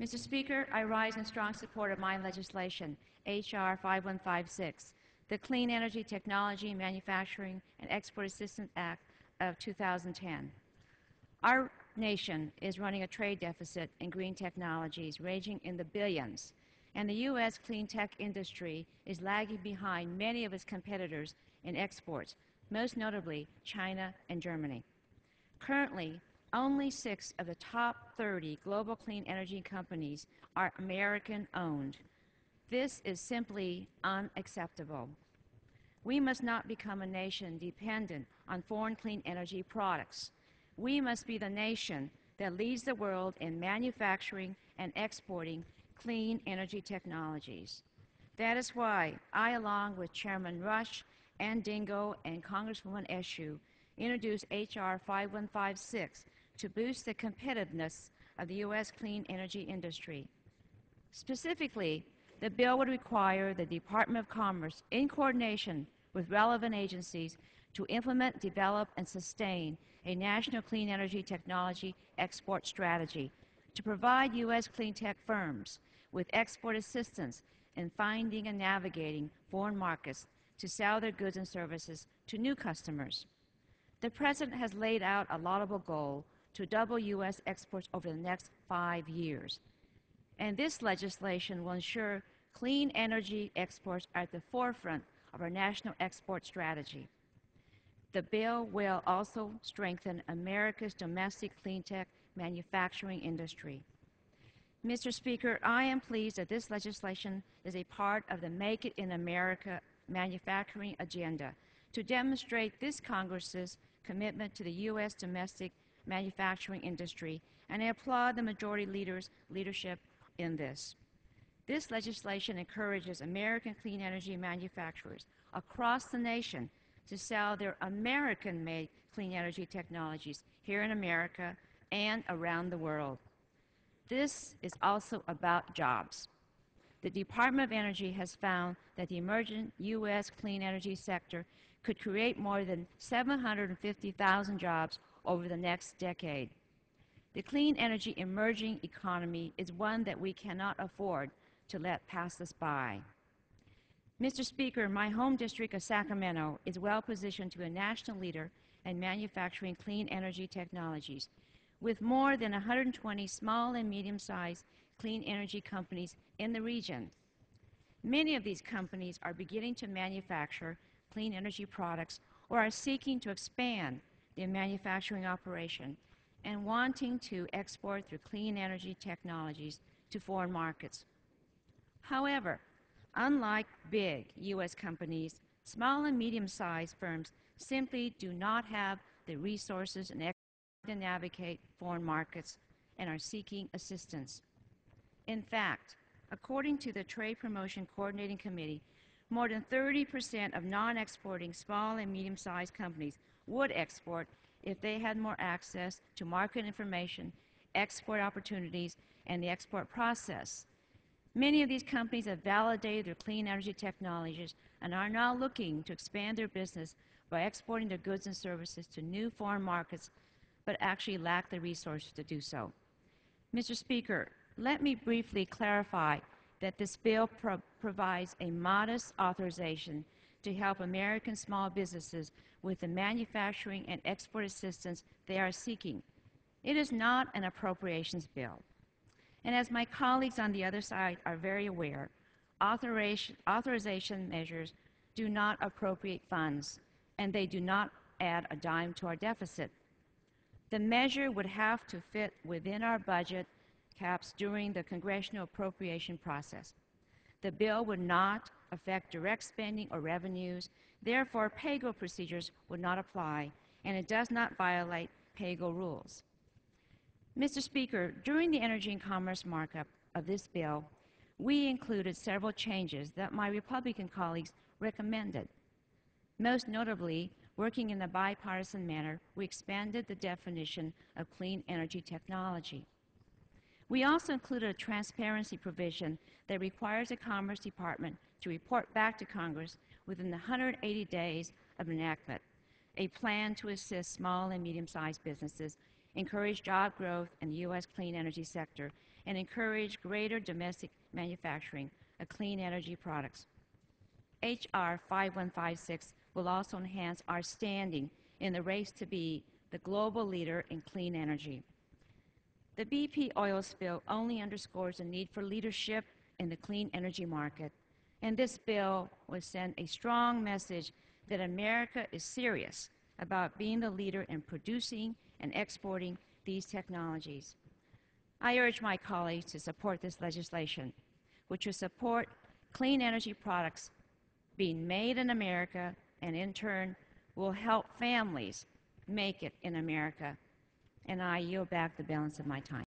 Mr. Speaker, I rise in strong support of my legislation, H.R. 5156, the Clean Energy Technology, Manufacturing, and Export Assistance Act of 2010. Our nation is running a trade deficit in green technologies ranging in the billions, and the U.S. clean tech industry is lagging behind many of its competitors in exports, most notably China and Germany. Currently, only 6 of the top 30 global clean energy companies are American-owned. This is simply unacceptable. We must not become a nation dependent on foreign clean energy products. We must be the nation that leads the world in manufacturing and exporting clean energy technologies. That is why I, along with Chairman Rush and Dingo and Congresswoman Eshoo, introduced H.R. 5156 to boost the competitiveness of the U.S. clean energy industry. Specifically, the bill would require the Department of Commerce, in coordination with relevant agencies, to implement, develop, and sustain a national clean energy technology export strategy to provide U.S. clean tech firms with export assistance in finding and navigating foreign markets to sell their goods and services to new customers. The President has laid out a laudable goal to double U.S. exports over the next 5 years. And this legislation will ensure clean energy exports are at the forefront of our national export strategy. The bill will also strengthen America's domestic clean tech manufacturing industry. Mr. Speaker, I am pleased that this legislation is a part of the Make It in America manufacturing agenda to demonstrate this Congress's commitment to the U.S. domestic manufacturing industry, and I applaud the majority leader's leadership in this. This legislation encourages American clean energy manufacturers across the nation to sell their American-made clean energy technologies here in America and around the world. This is also about jobs. The Department of Energy has found that the emerging U.S. clean energy sector could create more than 750,000 jobs over the next decade. The clean energy emerging economy is one that we cannot afford to let pass us by. Mr. Speaker, my home district of Sacramento is well positioned to be a national leader in manufacturing clean energy technologies, with more than 120 small and medium-sized clean energy companies in the region. Many of these companies are beginning to manufacture clean energy products or are seeking to expand their manufacturing operation and wanting to export their clean energy technologies to foreign markets. However, unlike big U.S. companies, small and medium-sized firms simply do not have the resources and expertise to navigate foreign markets and are seeking assistance. In fact, according to the Trade Promotion Coordinating Committee, more than 30% of non-exporting small and medium-sized companies would export if they had more access to market information, export opportunities, and the export process. Many of these companies have validated their clean energy technologies and are now looking to expand their business by exporting their goods and services to new foreign markets, but actually lack the resources to do so. Mr. Speaker, let me briefly clarify that this bill provides a modest authorization to help American small businesses with the manufacturing and export assistance they are seeking. It is not an appropriations bill. And as my colleagues on the other side are very aware, authorization measures do not appropriate funds, and they do not add a dime to our deficit. The measure would have to fit within our budget caps during the congressional appropriation process. The bill would not affect direct spending or revenues, therefore pay-go procedures would not apply, and it does not violate pay-go rules. Mr. Speaker, during the Energy and Commerce markup of this bill, we included several changes that my Republican colleagues recommended. Most notably, working in a bipartisan manner, we expanded the definition of clean energy technology. We also included a transparency provision that requires the Commerce Department to report back to Congress within the 180 days of enactment, a plan to assist small and medium-sized businesses, encourage job growth in the U.S. clean energy sector, and encourage greater domestic manufacturing of clean energy products. H.R. 5156 will also enhance our standing in the race to be the global leader in clean energy. The BP oil spill only underscores the need for leadership in the clean energy market, and this bill will send a strong message that America is serious about being the leader in producing and exporting these technologies. I urge my colleagues to support this legislation, which will support clean energy products being made in America and in turn will help families make it in America. And I yield back the balance of my time.